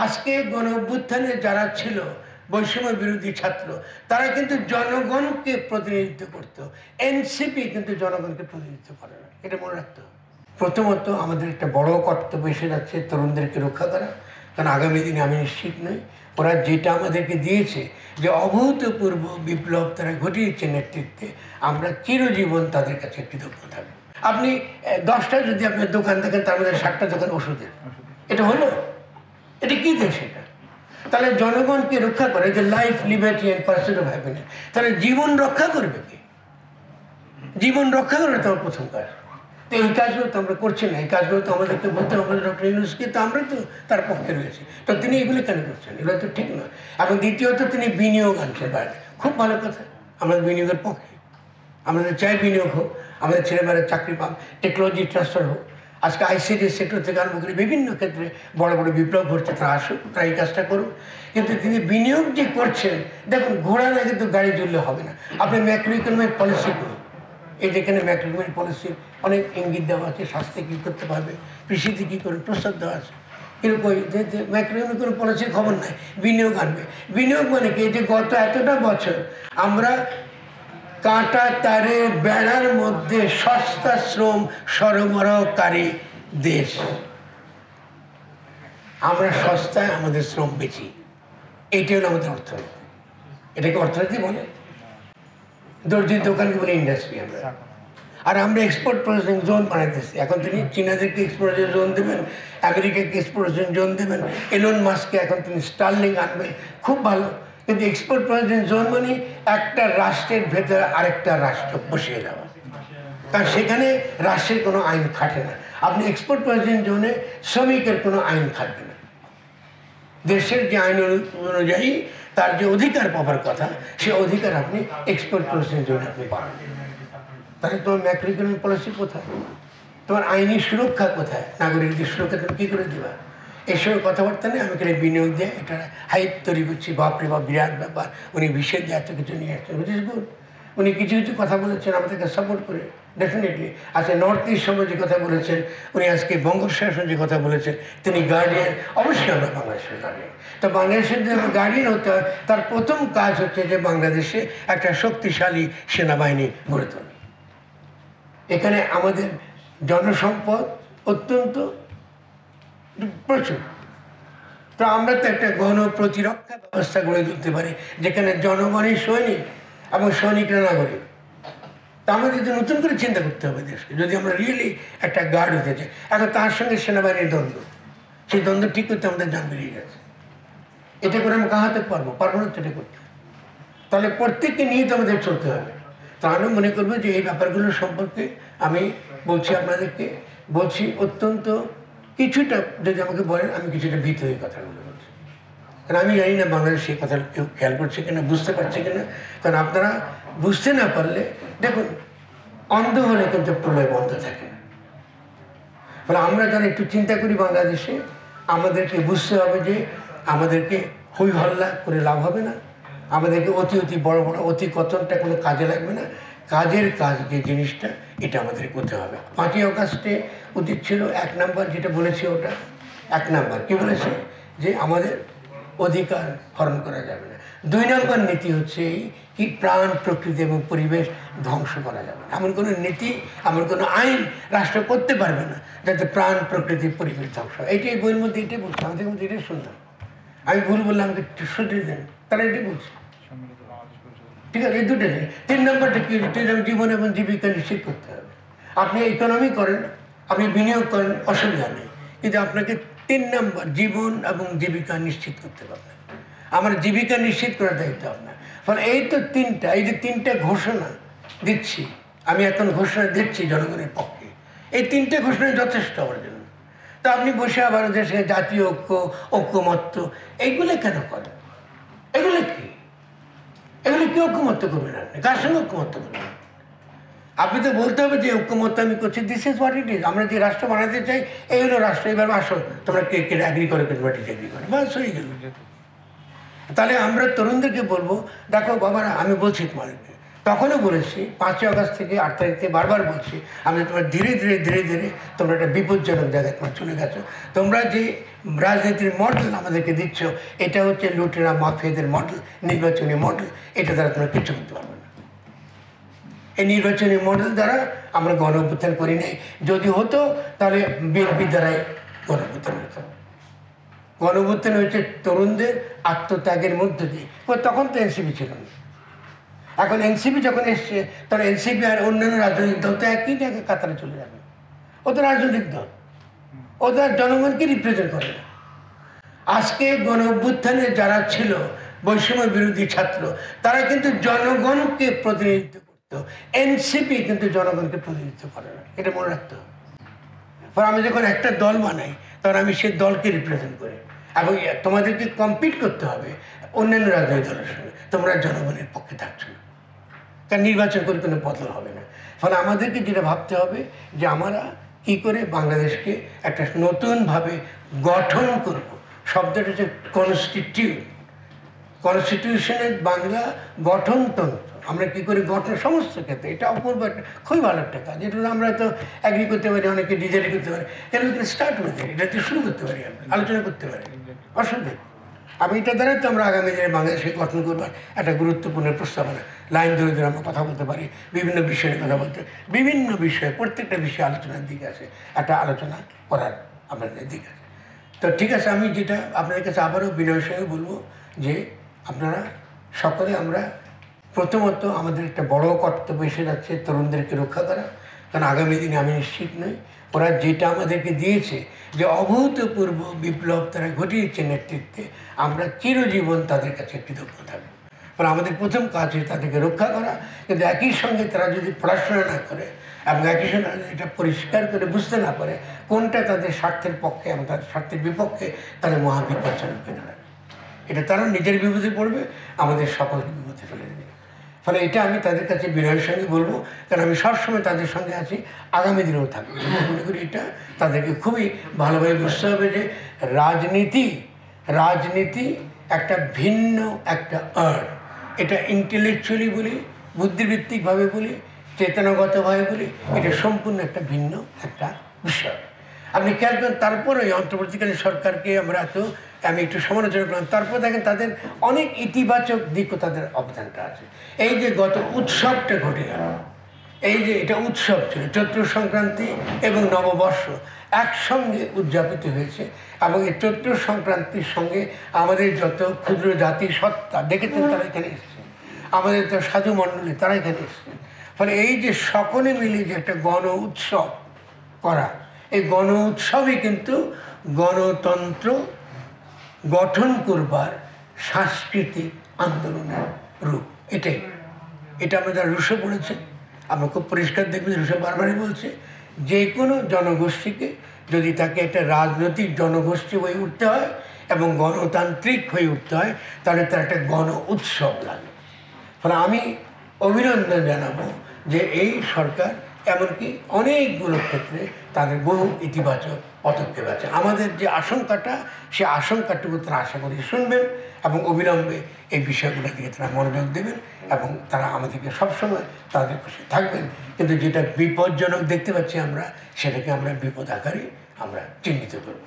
আজকে গণ অভ্যুত্থানে যারা ছিল বৈষম্য বিরোধী ছাত্র, তারা কিন্তু জনগণকে প্রতিনিধিত্ব করত। এনসিপি কিন্তু জনগণকে প্রতিনিধিত্ব করে না, এটা মনে রাখতে হবে। প্রথমত আমাদের একটা বড় কর্তব্য এসে যাচ্ছে তরুণদেরকে রক্ষা করা, কারণ আগামী দিনে আমি নিশ্চিত নই ওরা যেটা আমাদেরকে দিয়েছে, যে অভূতপূর্ব বিপ্লব তারা ঘটিয়েছে নেতৃত্বে, আমরা চিরজীবন তাদের কাছে কৃতজ্ঞ থাকবো। আপনি 10টা যদি আপনার দোকান দেখেন, তার মধ্যে 7টা দোকান ওষুধের, এটা হলো? এটা কি দেশ এটা? তাহলে জনগণকে রক্ষা করে, যে life, liberty and pursuit of happiness, তাহলে জীবন রক্ষা করবে কি? জীবন রক্ষা করে তোমার প্রথম কাজ। তো এই কাজগুলো তো আমরা করছি না। এই কাজগুলো তো আমাদেরকে বলতে হবে ডক্টর ইউনূসকে, তো আমরা তো তার পক্ষে রয়েছি। তো তিনি এগুলো কেন করছেন? এগুলো তো ঠিক নয়। এবং দ্বিতীয়ত তিনি বিনিয়োগ আনছেন বাইরে, খুব ভালো কথা, আমরা বিনিয়োগের পক্ষে। আমাদের চাই বিনিয়োগ হোক, আমাদের ছেলেমেয়েরা চাকরি পাক, টেকনোলজি ট্রান্সফার হোক। আজকে আইসিটি সেক্টর থেকে আরম্ভ করে বিভিন্ন ক্ষেত্রে বড় বড় বিপ্লব ঘটছে, তারা আসুক, তারা এই কাজটা করুক। কিন্তু তিনি বিনিয়োগ যে করছেন, দেখুন ঘোড়া না কিন্তু গাড়ি চললে হবে না। আপনি ম্যাক্রো ইকোনমিক পলিসি করুন, এই যেখানে ম্যাক্রো ইকোনমিক পলিসির অনেক ইঙ্গিত দেওয়া আছে, স্বাস্থ্যে কী করতে পারবে, কৃষিতে কী করে প্রস্তাব দেওয়া আছে। কিন্তু যে ম্যাক্রো ইকোনমিক কোনো পলিসির খবর নাই, বিনিয়োগ আনবে। বিনিয়োগ মানে কি? যে গত এতটা বছর আমরা কাঁটা তারে বেড়ার মধ্যে সস্তা শ্রম সরবরাহকারী দেশ, আমরা সস্তায় আমাদের শ্রম বেচি, এইটাই হলো আমাদের অর্থনীতি। এটাকে অর্থনীতি বলে? দর্জির দোকানকে বলে ইন্ডাস্ট্রি আমরা। আর আমরা এক্সপোর্ট প্রসেসিং জোন বানাইতেছি। এখন তিনি চীনাদেরকে এক্সপোর্ট জোন দেবেন, আমেরিকাকে এক্সপোর্ট জোন দেবেন, এলন মাস্ককে এখন তিনি স্টার্লিং আনবেন, খুব ভালো। কিন্তু এক্সপোর্ট প্রসেসিং জোন মানে একটা রাষ্ট্রের ভেতরে আরেকটা রাষ্ট্র বসিয়ে দেওয়া, কারণ সেখানে রাষ্ট্রের কোনো আইন খাটে না। আপনি এক্সপোর্ট প্রসেসিং জোনে শ্রমিকের কোনো আইন খাটবে না। দেশের যে আইন অনুযায়ী তার যে অধিকার পাওয়ার কথা, সে অধিকার আপনি এক্সপোর্ট প্রসেসিং জোনে আপনি পাবেন। তাহলে তোমার ম্যাক্রো ইকোনমিক পলিসি কোথায়? তোমার আইনি সুরক্ষা কোথায়? নাগরিকদের সুরক্ষা তুমি কী করে দেবা? এসব কথাবার্তা নেই। আমি এখানে বিনিয়োগ দিয়ে এটা হাইপ তৈরি করছি, বাপরে বাপ বিরাট ব্যাপার, উনি বিশ্বের দিয়ে এত কিছু নিয়ে আসছেন, উইচ ইজ গুড। উনি কিছু কিছু কথা বলেছেন, আমাদেরকে সাপোর্ট করে, ডেফিনেটলি। আচ্ছা, নর্থ ইস্ট সময় যে কথা বলেছেন উনি, আজকে বঙ্গোপসাগর যে কথা বলেছেন, তিনি গার্ডিয়ান। অবশ্যই আমরা বাংলাদেশের গার্ডিয়ান। তো বাংলাদেশের যদি গার্ডিয়ান হতে হয়, তার প্রথম কাজ হচ্ছে যে বাংলাদেশে একটা শক্তিশালী সেনাবাহিনী গড়ে তোলা। এখানে আমাদের জনসম্পদ অত্যন্ত প্রচুর। তো আমরা তো একটা গণ প্রতিরক্ষা ব্যবস্থা গড়ে তুলতে পারি, যেখানে জনগণই সৈনিক এবং সৈনিকরা নাগরিক। তা আমাদের যে নতুন করে চিন্তা করতে হবে দেশকে, যদি আমরা রিয়েলি একটা গার্ড হতে চাই। এখন তার সঙ্গে সেনাবাহিনীর দ্বন্দ্ব, সেই দ্বন্দ্ব ঠিক করতে আমাদের জান বেরিয়ে গেছে। এটা করে আমরা কাহাতে পারবো না, এটা করতে। তাহলে প্রত্যেককে নিয়ে তো আমাদের চলতে হবে। তা আমি মনে করবো যে এই ব্যাপারগুলো সম্পর্কে আমি বলছি, আপনাদেরকে বলছি অত্যন্ত কিছুটা, যদি আমাকে বলেন আমি কিছুটা ভীত হয়ে কথাগুলো বলছি। কারণ আমি জানি না বাংলাদেশ সেই কথা কেউ খেয়াল করছে কিনা, বুঝতে পারছে কিনা। কারণ আপনারা বুঝতে না পারলে, দেখুন অন্ধ হলে কিন্তু প্রলয় বন্ধ থাকে না। ফলে আমরা যারা একটু চিন্তা করি বাংলাদেশে, আমাদেরকে বুঝতে হবে যে আমাদেরকে হই হল্লা করে লাভ হবে না, আমাদেরকে অতি বড় বড় অতি কথনটা কোনো কাজে লাগবে না। কাজের কাজ যে জিনিসটা, এটা আমাদের করতে হবে। 5ই অগাস্টে উচিত ছিল 1 নাম্বার যেটা বলেছে, ওটা 1 নাম্বার কী বলেছে, যে আমাদের অধিকার হরণ করা যাবে না। 2 নম্বর নীতি হচ্ছে এই কি, প্রাণ, প্রকৃতি এবং পরিবেশ ধ্বংস করা যাবে না। এমন কোনো নীতি, এমন কোনো আইন রাষ্ট্র করতে পারবে না যাতে প্রাণ, প্রকৃতি, পরিবেশ ধ্বংস হয়। এইটাই বইয়ের মধ্যে এটাই বলছে, আমাদের মধ্যে এটাই শুনলাম। আমি ভুল বললাম, আমাকে শুধরিয়ে দেন, তারা এটাই বলছে। ঠিক আছে, এই দুটো নেই। 3 নম্বরটা কি, জীবন এবং জীবিকা নিশ্চিত করতে হবে। আপনি ইকোনমি করেন, আপনি বিনিয়োগ করেন, অসুবিধা নেই, কিন্তু আপনাকে 3 নম্বর জীবন এবং জীবিকা নিশ্চিত করতে হবে। আমার জীবিকা নিশ্চিত করার দায়িত্ব আপনার। ফলে এই তো 3টা, এই যে 3টা ঘোষণা দিচ্ছি, আমি এখন ঘোষণা দিচ্ছি জনগণের পক্ষে, এই 3টে ঘোষণা যথেষ্ট আমার জন্য। তো আপনি বসে আবার দেশে জাতীয় ঐক্য, ঐক্যমত্য, এইগুলো কেন করেন? এগুলো কি ঐক্যমত্য করবেন? আপনি কার সঙ্গে ঐক্যমত্য করবেন? আপনি তো বলতে হবে যে ঐক্যমত্য আমি করছি, this is what it is. আমরা যে রাষ্ট্র বানাতে চাই, এই হলো রাষ্ট্র। এবার আসো, তোমরা কে অ্যাগ্রি করে, কে ডিসঅ্যাগ্রি করে, বাস হয়ে গেল। তাহলে আমরা তরুণদেরকে বলবো, দেখো বাবারা, আমি বলছি তোমাদেরকে, তখনও বলেছি 5ই আগস্ট থেকে 8 তারিখ থেকে বারবার বলছি, আমি তোমরা ধীরে ধীরে ধীরে ধীরে তোমরা একটা বিপজ্জনক জায়গায় তোমরা চলে গেছো। তোমরা যে রাজনীতির মডেল আমাদেরকে দিচ্ছ, এটা হচ্ছে লুটেরা মাফিয়াদের মডেল, নির্বাচনী মডেল। এটা দ্বারা তোমরা কিচ্ছু করতে পারবে না। এই নির্বাচনী মডেল দ্বারা আমরা গণ অভ্যুত্থান করি নাই। যদি হতো তাহলে বিএনপি দ্বারাই গণ অভ্যুত্থান হতো। গণ অভ্যুত্থান হচ্ছে তরুণদের আত্মত্যাগের মধ্য দিয়ে। তখন তো এনসিপি ছিল না। এখন এনসিপি যখন এসছে, তখন এনসিপি আর অন্যান্য রাজনৈতিক দল তো একই জায়গায় কাতারে চলে যাবে। ও তো রাজনৈতিক দল, ও তো আর জনগণকে রিপ্রেজেন্ট করে না। আজকে গণ অভ্যুত্থানে যারা ছিল বৈষম্য বিরোধী ছাত্র, তারা কিন্তু জনগণকে প্রতিনিধিত্ব করতো। এনসিপি কিন্তু জনগণকে প্রতিনিধিত্ব করে না, এটা মনে রাখতে হবে। আমি যখন একটা দল বানাই, তখন আমি সেই দলকে রিপ্রেজেন্ট করি, এবং তোমাদেরকে কম্পিট করতে হবে অন্যান্য রাজনৈতিক দলের সঙ্গে। তোমরা জনগণের পক্ষে থাকছো না, কারণ নির্বাচন করে কোনো বদল হবে না। ফলে আমাদেরকে যেটা ভাবতে হবে যে আমরা কী করে বাংলাদেশকে একটা নতুনভাবে গঠন করব। শব্দটা হচ্ছে কনস্টিটিউশনের বাংলা গঠনতন্ত্র। আমরা কী করে গঠন সমস্ত ক্ষেত্রে, এটা অপূর্ব একটা খুবই ভালো একটা কাজ। এটা আমরা তো অ্যাগ্রি করতে পারি, অনেকে ডিজাইন করতে পারি, এটা স্টার্ট হতে পারি, এটাতে শুরু করতে পারি, আমরা আলোচনা করতে পারি, অসুবিধা। আমি এটা দ্বারা তো আমরা আগামী দিনে বাংলাদেশকে গঠন করবার একটা গুরুত্বপূর্ণ প্রস্তাবনা লাইন ধরে ধরে আমরা কথা বলতে পারি, বিভিন্ন বিষয়ে কথা বলতে, বিভিন্ন বিষয়ে প্রত্যেকটা বিষয়ে আলোচনার দিক আছে, একটা আলোচনা করার আপনাদের দিক আছে। তো ঠিক আছে, আমি যেটা আপনাদের কাছে আবারও বিনয়ের সঙ্গে বলবো যে আপনারা সকলে, আমরা প্রথমত আমাদের একটা বড় কর্তব্য এসে যাচ্ছে তরুণদেরকে রক্ষা করা। কারণ আগামী দিনে আমি নিশ্চিত নই, ওরা যেটা আমাদেরকে দিয়েছে, যে অভূতপূর্ব বিপ্লব তারা ঘটিয়েছে নেতৃত্বে, আমরা চিরজীবন তাদের কাছে কৃতজ্ঞ থাকবো। কারণ আমাদের প্রথম কাজ হচ্ছে তাদেরকে রক্ষা করা। কিন্তু একই সঙ্গে তারা যদি পড়াশোনা না করে এবং একই সঙ্গে এটা পরিষ্কার করে বুঝতে না পারে কোনটা তাদের স্বার্থের পক্ষে এবং তাদের স্বার্থের বিপক্ষে, তাহলে মহাবিপজ্জনক হয়ে দাঁড়াবে। এটা তারা নিজের বিপদে পড়বে, আমাদের সকলকে বিপদে ফেলে দেবে। ফলে এটা আমি তাদের কাছে বিনয়ের সঙ্গে বলবো, কারণ আমি সবসময় তাদের সঙ্গে আছি, আগামী দিনেও থাকবো। মনে করি এটা তাদেরকে খুবই ভালোভাবে বুঝতে হবে যে রাজনীতি একটা ভিন্ন একটা আর্ট। এটা ইন্টেলেকচুয়ালি বলি, বুদ্ধিবৃত্তিকভাবে বলি, চেতনাগতভাবে বলি, এটা সম্পূর্ণ একটা ভিন্ন একটা বিষয়। আপনি খেয়াল করেন, তারপরে অন্তর্বর্তীকালীন সরকারকে আমি একটু সমালোচনা করলাম, তারপর দেখেন তাদের অনেক ইতিবাচক দিকও তাদের অবদানটা আছে। এই যে গত উৎসবটা ঘটে গেল, এই যে এটা উৎসব ছিল, চৈত্র সংক্রান্তি এবং নববর্ষ একসঙ্গে উদযাপিত হয়েছে, এবং এই চৈত্র সংক্রান্তির সঙ্গে আমাদের যত ক্ষুদ্র জাতি সত্তা দেখেছেন তারা এখানে এসছে, আমাদের তো সাধু মণ্ডলী তারা এখানে এসছেন। ফলে এই যে সকলে মিলে যে একটা গণ উৎসব করা, এই গণ উৎসবই কিন্তু গণতন্ত্র গঠন করবার সাংস্কৃতিক আন্দোলনের রূপ। এটা আমরা যারা রুশো পড়েছে, আমরা খুব পরিষ্কার দেখবেন, রুশো বারবারই বলছে, যে কোনো জনগোষ্ঠীকে যদি তাকে একটা রাজনৈতিক জনগোষ্ঠী হয়ে উঠতে হয় এবং গণতান্ত্রিক হয়ে উঠতে হয়, তাহলে তার একটা গণ উৎসব লাগে। ফলে আমি অভিনন্দন জানাবো যে এই সরকার এমনকি অনেকগুলো ক্ষেত্রে তাদের বহু ইতিবাচক পদক্ষেপ আছে। আমাদের যে আশঙ্কাটা, সে আশঙ্কাটুকু তারা আশা করি শুনবেন এবং অবিলম্বে এই বিষয়গুলো দিকে তারা মনোযোগ দেবেন এবং তারা আমাদেরকে সবসময় তাদের পাশে থাকবেন। কিন্তু যেটা বিপজ্জনক দেখতে পাচ্ছি আমরা, সেটাকে আমরা বিপদ আকারে আমরা চিহ্নিত করব।